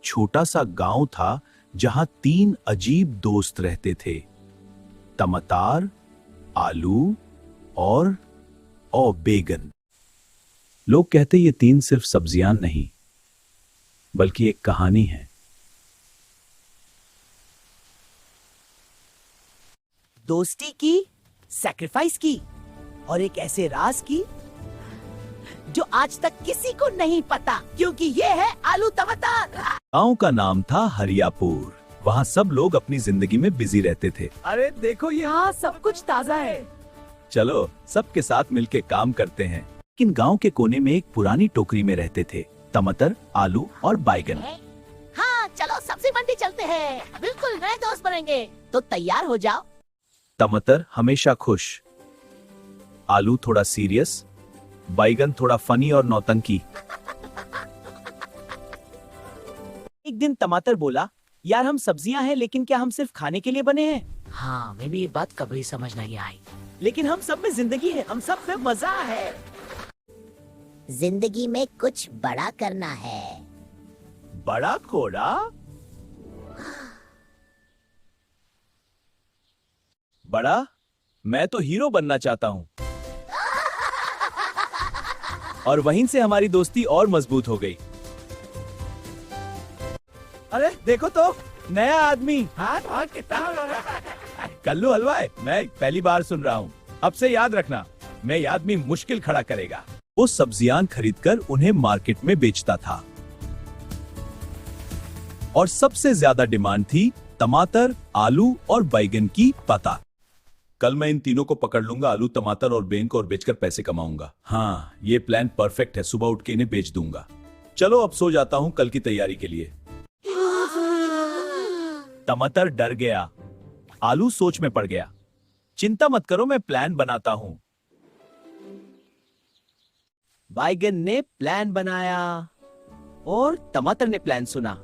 छोटा सा गांव था जहां 3 अजीब दोस्त रहते थे, टमाटर, आलू और बैगन। लोग कहते ये 3 सिर्फ सब्जियां नहीं बल्कि एक कहानी है। दोस्ती की, सैक्रिफाइस की और एक ऐसे राज की जो आज तक किसी को नहीं पता, क्योंकि ये है आलू टमाटर। गांव का नाम था हरियापुर। वहाँ सब लोग अपनी जिंदगी में बिजी रहते थे। अरे देखो यहाँ सब कुछ ताजा है। चलो सबके साथ मिलके काम करते हैं। लेकिन गांव के कोने में एक पुरानी टोकरी में रहते थे टमाटर, आलू और बैगन। हाँ चलो सब्जी मंडी चलते हैं, बिल्कुल नए दोस्त बनेंगे। तो तैयार हो जाओ। टमाटर हमेशा खुश, आलू थोड़ा सीरियस, बैगन थोड़ा फनी और नौटंकी। एक दिन टमाटर बोला, यार हम सब्जियां हैं लेकिन क्या हम सिर्फ खाने के लिए बने हैं? हाँ मैं भी ये बात कभी समझ नहीं आई। लेकिन हम सब में जिंदगी है, हम सब में मजा है। जिंदगी में कुछ बड़ा करना है। बड़ा घोड़ा? बड़ा? मैं तो हीरो बनना चाहता हूँ। और वहीं से हमारी दोस्ती और मजबूत हो गई। अरे देखो तो नया आदमी। कल्लू हलवाई, मैं पहली बार सुन रहा हूँ। अब से याद रखना, मैं ये आदमी मुश्किल खड़ा करेगा। वो सब्जियां खरीदकर उन्हें मार्केट में बेचता था और सबसे ज्यादा डिमांड थी टमाटर, आलू और बैगन की। पता कल मैं इन तीनों को पकड़ लूंगा, आलू, टमाटर और बैगन को, और बेचकर पैसे कमाऊंगा। हाँ ये प्लान परफेक्ट है। सुबह उठ के इन्हें बेच दूंगा। चलो अब सो जाता हूँ कल की तैयारी के लिए। टमाटर डर गया, आलू सोच में पड़ गया। चिंता मत करो, मैं प्लान बनाता हूँ। बैगन ने प्लान बनाया और टमाटर ने प्लान सुना।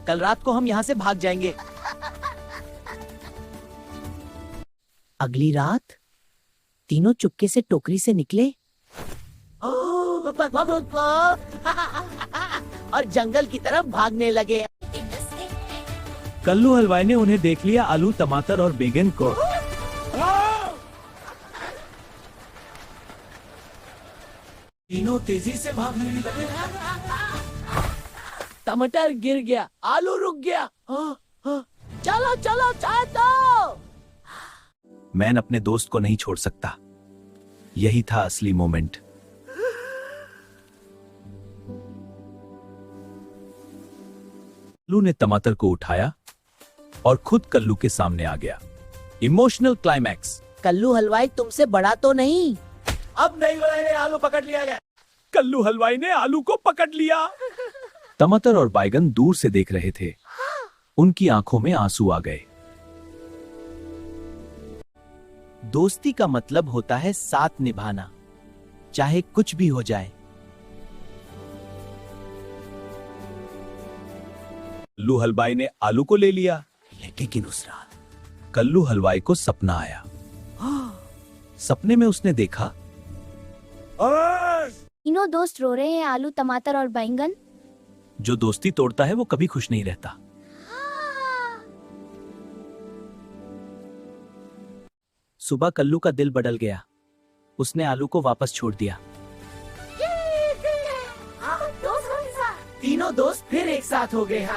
कल रात को हम यहाँ से भाग जाएंगे। अगली रात तीनों चुपके से टोकरी से निकले और जंगल की तरफ भागने लगे। कल्लू हलवाई ने उन्हें देख लिया, आलू, टमाटर और बैगन को। तीनों तेजी से भागने लगे। टमाटर गिर गया, आलू रुक गया। चलो चलो चाय दो। मैं अपने दोस्त को नहीं छोड़ सकता। यही था असली मोमेंट। कल्लू ने टमाटर को उठाया और खुद कल्लू के सामने आ गया। Emotional climax. कल्लू हलवाई तुमसे बड़ा तो नहीं? अब नहीं बोलेंगे, आलू पकड़ लिया गया। कल्लू हलवाई ने आलू को पकड़ लिया। टमाटर और बैगन दूर से देख रहे थे। उनकी आंखों में आंसू आ गए। दोस्ती का मतलब होता है साथ निभाना, चाहे कुछ भी हो जाए। कल्लू हलवाई ने आलू को ले लिया, लेकिन उस रात कल्लू हलवाई को सपना आया। सपने में उसने देखा तीनों दोस्त रो रहे हैं, आलू, टमाटर और बैंगन। जो दोस्ती तोड़ता है वो कभी खुश नहीं रहता। सुबह कल्लू का दिल बदल गया। उसने आलू को वापस छोड़ दिया। तीनों दोस्त फिर एक साथ हो गए।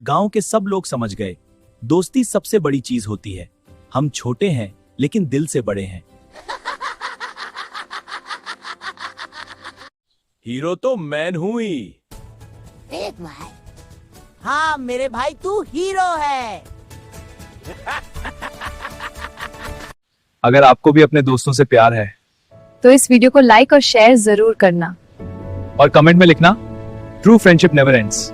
गांव के सब लोग समझ गए, दोस्ती सबसे बड़ी चीज होती है। हम छोटे हैं लेकिन दिल से बड़े हैं। हीरो तो मैं हूं ही। एक भाई। हाँ मेरे भाई, तू हीरो है। अगर आपको भी अपने दोस्तों से प्यार है तो इस वीडियो को लाइक और शेयर जरूर करना। और कमेंट में लिखना, ट्रू फ्रेंडशिप नेवर एंड्स।